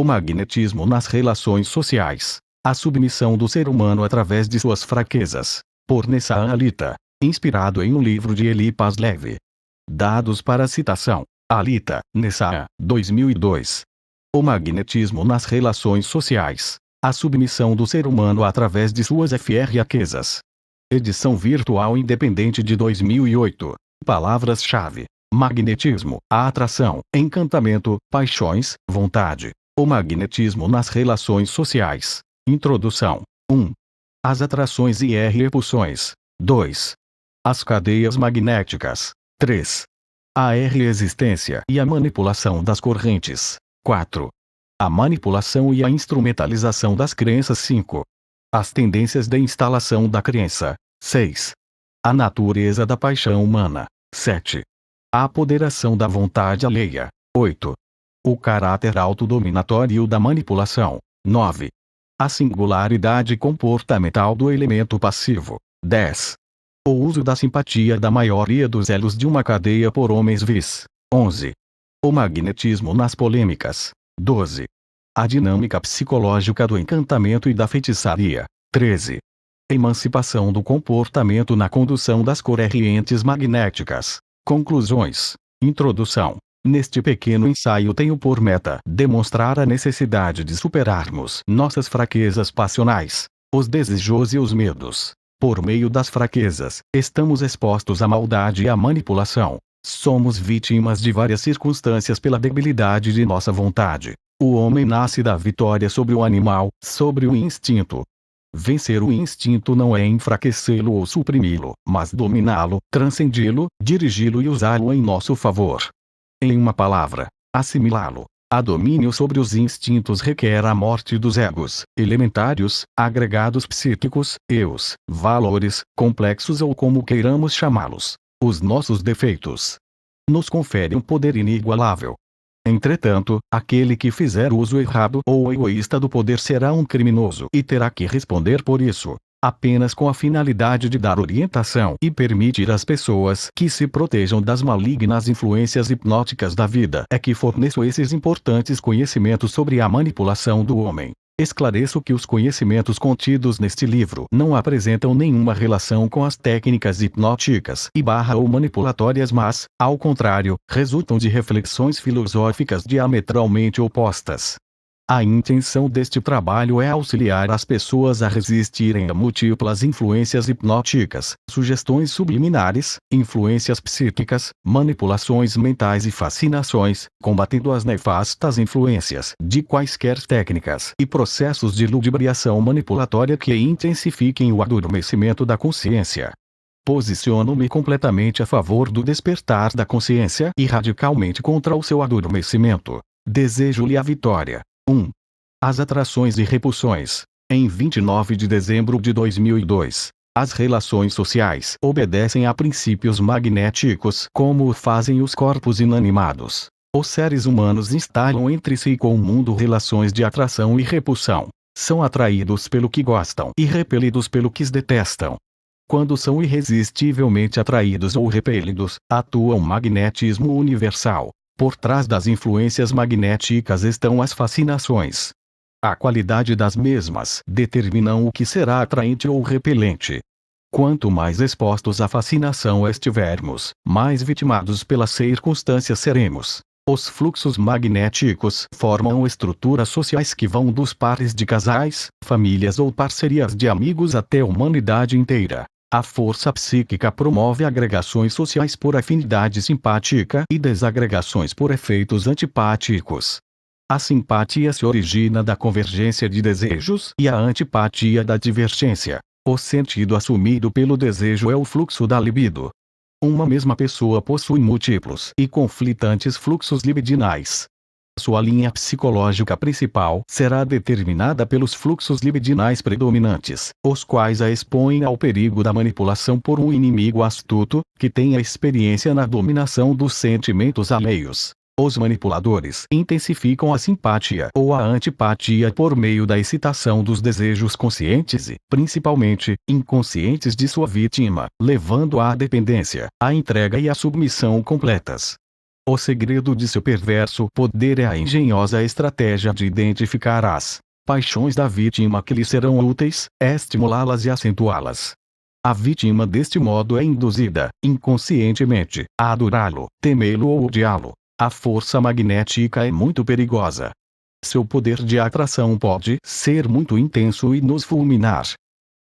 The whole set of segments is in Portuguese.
O magnetismo nas relações sociais. A submissão do ser humano através de suas fraquezas. Por Nessar Alita. Inspirado em um livro de Eli Paslev. Dados para citação. Alita, Nessar, 2002. O magnetismo nas relações sociais. A submissão do ser humano através de suas fraquezas. Edição virtual independente de 2008. Palavras-chave: magnetismo, a atração, encantamento, paixões, vontade. O magnetismo nas relações sociais. Introdução. 1. As atrações e repulsões. 2. As cadeias magnéticas. 3. A resistência e a manipulação das correntes. 4. A manipulação e a instrumentalização das crenças. 5. As tendências de instalação da crença. 6. A natureza da paixão humana. 7. A apoderação da vontade alheia. 8. O caráter autodominatório da manipulação. 9. A singularidade comportamental do elemento passivo. 10. O uso da simpatia da maioria dos elos de uma cadeia por homens vis. 11. O magnetismo nas polêmicas. 12. A dinâmica psicológica do encantamento e da feitiçaria. 13. Emancipação do comportamento na condução das correntes magnéticas. Conclusões. Introdução. Neste pequeno ensaio tenho por meta demonstrar a necessidade de superarmos nossas fraquezas passionais, os desejos e os medos. Por meio das fraquezas, estamos expostos à maldade e à manipulação. Somos vítimas de várias circunstâncias pela debilidade de nossa vontade. O homem nasce da vitória sobre o animal, sobre o instinto. Vencer o instinto não é enfraquecê-lo ou suprimi-lo, mas dominá-lo, transcendi-lo, dirigi-lo e usá-lo em nosso favor. Em uma palavra, assimilá-lo. A domínio sobre os instintos requer a morte dos egos, elementários, agregados psíquicos, eus, valores, complexos ou como queiramos chamá-los. Os nossos defeitos nos conferem um poder inigualável. Entretanto, aquele que fizer uso errado ou egoísta do poder será um criminoso e terá que responder por isso. Apenas com a finalidade de dar orientação e permitir às pessoas que se protejam das malignas influências hipnóticas da vida é que forneço esses importantes conhecimentos sobre a manipulação do homem. Esclareço que os conhecimentos contidos neste livro não apresentam nenhuma relação com as técnicas hipnóticas ou manipulatórias, mas, ao contrário, resultam de reflexões filosóficas diametralmente opostas. A intenção deste trabalho é auxiliar as pessoas a resistirem a múltiplas influências hipnóticas, sugestões subliminares, influências psíquicas, manipulações mentais e fascinações, combatendo as nefastas influências de quaisquer técnicas e processos de ludibriação manipulatória que intensifiquem o adormecimento da consciência. Posiciono-me completamente a favor do despertar da consciência e radicalmente contra o seu adormecimento. Desejo-lhe a vitória. 1. As atrações e repulsões. Em 29 de dezembro de 2002, as relações sociais obedecem a princípios magnéticos como o fazem os corpos inanimados. Os seres humanos instalam entre si e com o mundo relações de atração e repulsão. São atraídos pelo que gostam e repelidos pelo que detestam. Quando são irresistivelmente atraídos ou repelidos, atua um magnetismo universal. Por trás das influências magnéticas estão as fascinações. A qualidade das mesmas determinam o que será atraente ou repelente. Quanto mais expostos à fascinação estivermos, mais vitimados pelas circunstâncias seremos. Os fluxos magnéticos formam estruturas sociais que vão dos pares de casais, famílias ou parcerias de amigos até a humanidade inteira. A força psíquica promove agregações sociais por afinidade simpática e desagregações por efeitos antipáticos. A simpatia se origina da convergência de desejos e a antipatia da divergência. O sentido assumido pelo desejo é o fluxo da libido. Uma mesma pessoa possui múltiplos e conflitantes fluxos libidinais. Sua linha psicológica principal será determinada pelos fluxos libidinais predominantes, os quais a expõem ao perigo da manipulação por um inimigo astuto, que tem a experiência na dominação dos sentimentos alheios. Os manipuladores intensificam a simpatia ou a antipatia por meio da excitação dos desejos conscientes e, principalmente, inconscientes de sua vítima, levando-a à dependência, à entrega e à submissão completas. O segredo de seu perverso poder é a engenhosa estratégia de identificar as paixões da vítima que lhe serão úteis, estimulá-las e acentuá-las. A vítima deste modo é induzida, inconscientemente, a adorá-lo, temê-lo ou odiá-lo. A força magnética é muito perigosa. Seu poder de atração pode ser muito intenso e nos fulminar.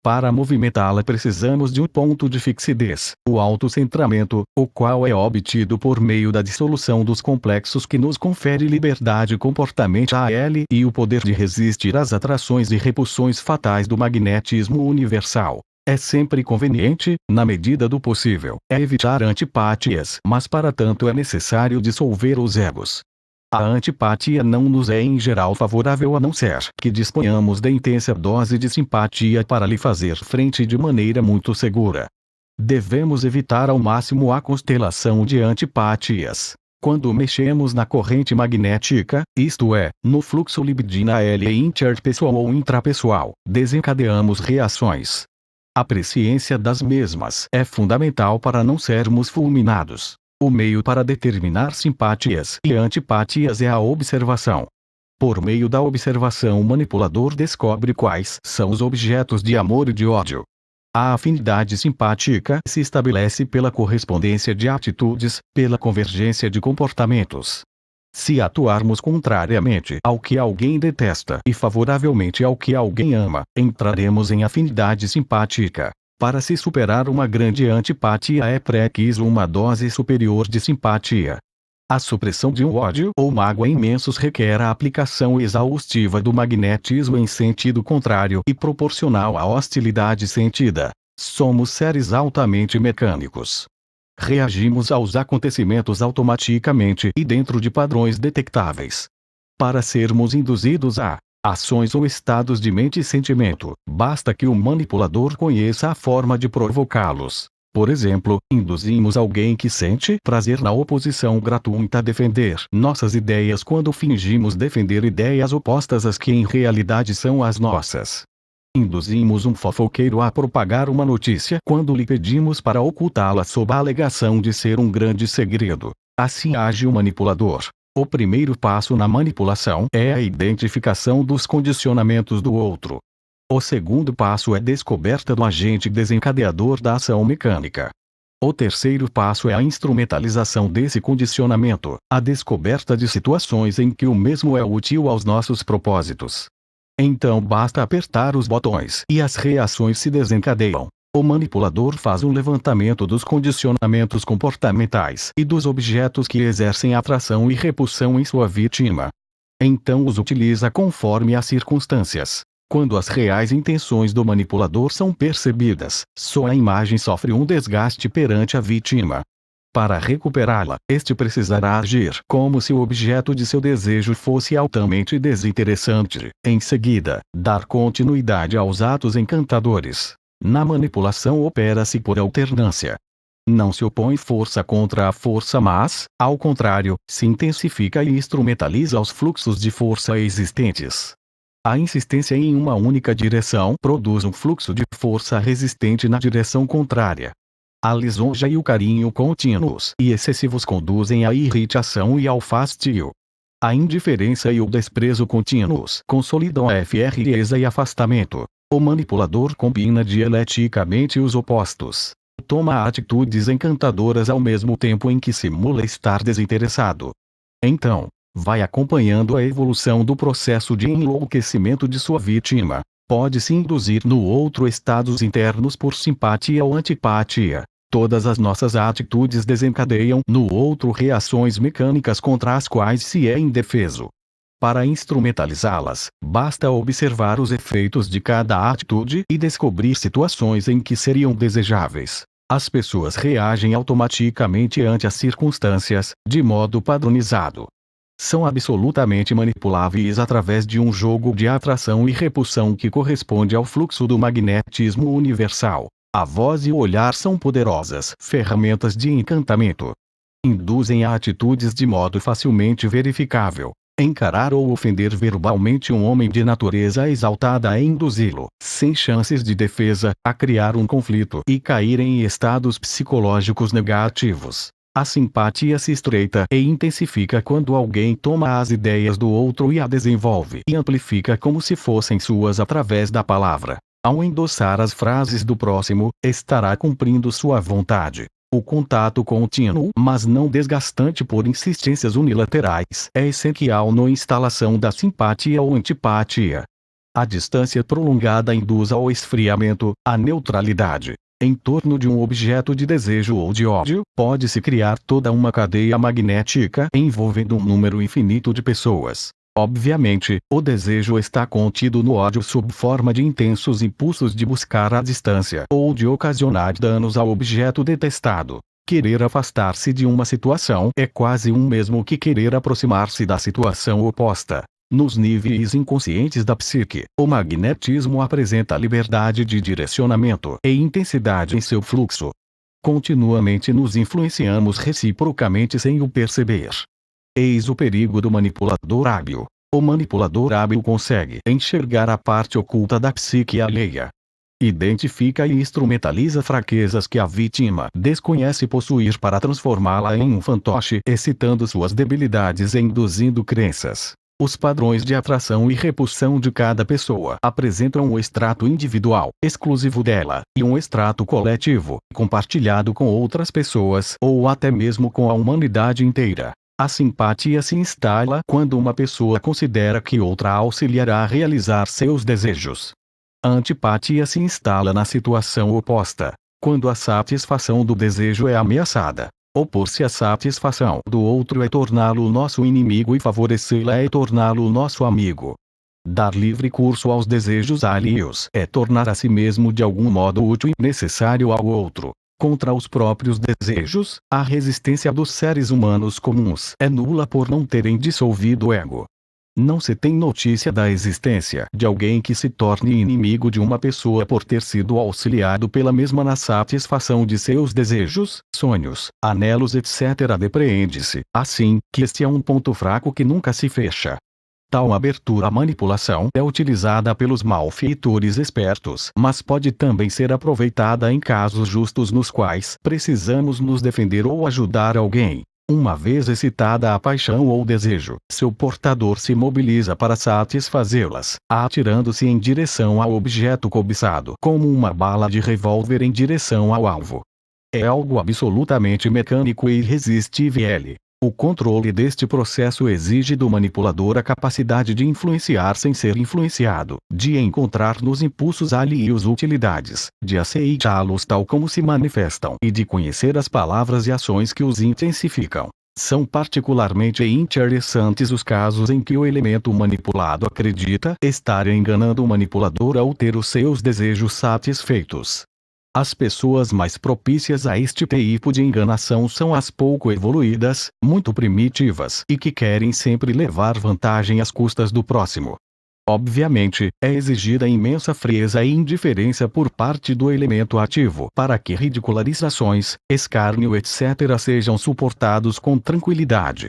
Para movimentá-la precisamos de um ponto de fixidez, o autocentramento, o qual é obtido por meio da dissolução dos complexos que nos confere liberdade comportamental e o poder de resistir às atrações e repulsões fatais do magnetismo universal. É sempre conveniente, na medida do possível, evitar antipatias, mas para tanto é necessário dissolver os egos. A antipatia não nos é em geral favorável a não ser que disponhamos de intensa dose de simpatia para lhe fazer frente de maneira muito segura. Devemos evitar ao máximo a constelação de antipatias. Quando mexemos na corrente magnética, isto é, no fluxo libidinal e interpessoal ou intrapessoal, desencadeamos reações. A presciência das mesmas é fundamental para não sermos fulminados. O meio para determinar simpatias e antipatias é a observação. Por meio da observação o manipulador descobre quais são os objetos de amor e de ódio. A afinidade simpática se estabelece pela correspondência de atitudes, pela convergência de comportamentos. Se atuarmos contrariamente ao que alguém detesta e favoravelmente ao que alguém ama, entraremos em afinidade simpática. Para se superar uma grande antipatia é preciso uma dose superior de simpatia. A supressão de um ódio ou mágoa imensos requer a aplicação exaustiva do magnetismo em sentido contrário e proporcional à hostilidade sentida. Somos seres altamente mecânicos. Reagimos aos acontecimentos automaticamente e dentro de padrões detectáveis. Para sermos induzidos a ações ou estados de mente e sentimento, basta que o manipulador conheça a forma de provocá-los. Por exemplo, induzimos alguém que sente prazer na oposição gratuita a defender nossas ideias quando fingimos defender ideias opostas às que em realidade são as nossas. Induzimos um fofoqueiro a propagar uma notícia quando lhe pedimos para ocultá-la sob a alegação de ser um grande segredo. Assim age o manipulador. O primeiro passo na manipulação é a identificação dos condicionamentos do outro. O segundo passo é a descoberta do agente desencadeador da ação mecânica. O terceiro passo é a instrumentalização desse condicionamento, a descoberta de situações em que o mesmo é útil aos nossos propósitos. Então basta apertar os botões e as reações se desencadeiam. O manipulador faz um levantamento dos condicionamentos comportamentais e dos objetos que exercem atração e repulsão em sua vítima. Então os utiliza conforme as circunstâncias. Quando as reais intenções do manipulador são percebidas, sua imagem sofre um desgaste perante a vítima. Para recuperá-la, este precisará agir como se o objeto de seu desejo fosse altamente desinteressante. Em seguida, dar continuidade aos atos encantadores. Na manipulação opera-se por alternância. Não se opõe força contra a força, mas, ao contrário, se intensifica e instrumentaliza os fluxos de força existentes. A insistência em uma única direção produz um fluxo de força resistente na direção contrária. A lisonja e o carinho contínuos e excessivos conduzem à irritação e ao fastio. A indiferença e o desprezo contínuos consolidam a frieza e afastamento. O manipulador combina dialeticamente os opostos. Toma atitudes encantadoras ao mesmo tempo em que simula estar desinteressado. Então, vai acompanhando a evolução do processo de enlouquecimento de sua vítima. Pode-se induzir no outro estados internos por simpatia ou antipatia. Todas as nossas atitudes desencadeiam no outro reações mecânicas contra as quais se é indefeso. Para instrumentalizá-las, basta observar os efeitos de cada atitude e descobrir situações em que seriam desejáveis. As pessoas reagem automaticamente ante as circunstâncias, de modo padronizado. São absolutamente manipuláveis através de um jogo de atração e repulsão que corresponde ao fluxo do magnetismo universal. A voz e o olhar são poderosas ferramentas de encantamento. Induzem a atitudes de modo facilmente verificável. Encarar ou ofender verbalmente um homem de natureza exaltada é induzi-lo, sem chances de defesa, a criar um conflito e cair em estados psicológicos negativos. A simpatia se estreita e intensifica quando alguém toma as ideias do outro e a desenvolve e amplifica como se fossem suas através da palavra. Ao endossar as frases do próximo, estará cumprindo sua vontade. O contato contínuo, mas não desgastante por insistências unilaterais, é essencial na instalação da simpatia ou antipatia. A distância prolongada induz ao esfriamento, à neutralidade. Em torno de um objeto de desejo ou de ódio, pode-se criar toda uma cadeia magnética envolvendo um número infinito de pessoas. Obviamente, o desejo está contido no ódio sob forma de intensos impulsos de buscar a distância ou de ocasionar danos ao objeto detestado. Querer afastar-se de uma situação é quase o mesmo que querer aproximar-se da situação oposta. Nos níveis inconscientes da psique, o magnetismo apresenta liberdade de direcionamento e intensidade em seu fluxo. Continuamente nos influenciamos reciprocamente sem o perceber. Eis o perigo do manipulador hábil. O manipulador hábil consegue enxergar a parte oculta da psique alheia. Identifica e instrumentaliza fraquezas que a vítima desconhece possuir para transformá-la em um fantoche, excitando suas debilidades e induzindo crenças. Os padrões de atração e repulsão de cada pessoa apresentam um extrato individual, exclusivo dela, e um extrato coletivo, compartilhado com outras pessoas ou até mesmo com a humanidade inteira. A simpatia se instala quando uma pessoa considera que outra auxiliará a realizar seus desejos. A antipatia se instala na situação oposta, quando a satisfação do desejo é ameaçada. Opor-se à satisfação do outro é torná-lo nosso inimigo e favorecê-la é torná-lo nosso amigo. Dar livre curso aos desejos alheios é tornar a si mesmo de algum modo útil e necessário ao outro. Contra os próprios desejos, a resistência dos seres humanos comuns é nula por não terem dissolvido o ego. Não se tem notícia da existência de alguém que se torne inimigo de uma pessoa por ter sido auxiliado pela mesma na satisfação de seus desejos, sonhos, anelos etc. Depreende-se, assim, que este é um ponto fraco que nunca se fecha. Tal abertura à manipulação é utilizada pelos malfeitores espertos, mas pode também ser aproveitada em casos justos nos quais precisamos nos defender ou ajudar alguém. Uma vez excitada a paixão ou desejo, seu portador se mobiliza para satisfazê-las, atirando-se em direção ao objeto cobiçado como uma bala de revólver em direção ao alvo. É algo absolutamente mecânico e irresistível. O controle deste processo exige do manipulador a capacidade de influenciar sem ser influenciado, de encontrar nos impulsos alheios utilidades, de aceitá-los tal como se manifestam e de conhecer as palavras e ações que os intensificam. São particularmente interessantes os casos em que o elemento manipulado acredita estar enganando o manipulador ao ter os seus desejos satisfeitos. As pessoas mais propícias a este tipo de enganação são as pouco evoluídas, muito primitivas e que querem sempre levar vantagem às custas do próximo. Obviamente, é exigida imensa frieza e indiferença por parte do elemento ativo para que ridicularizações, escárnio etc. sejam suportados com tranquilidade.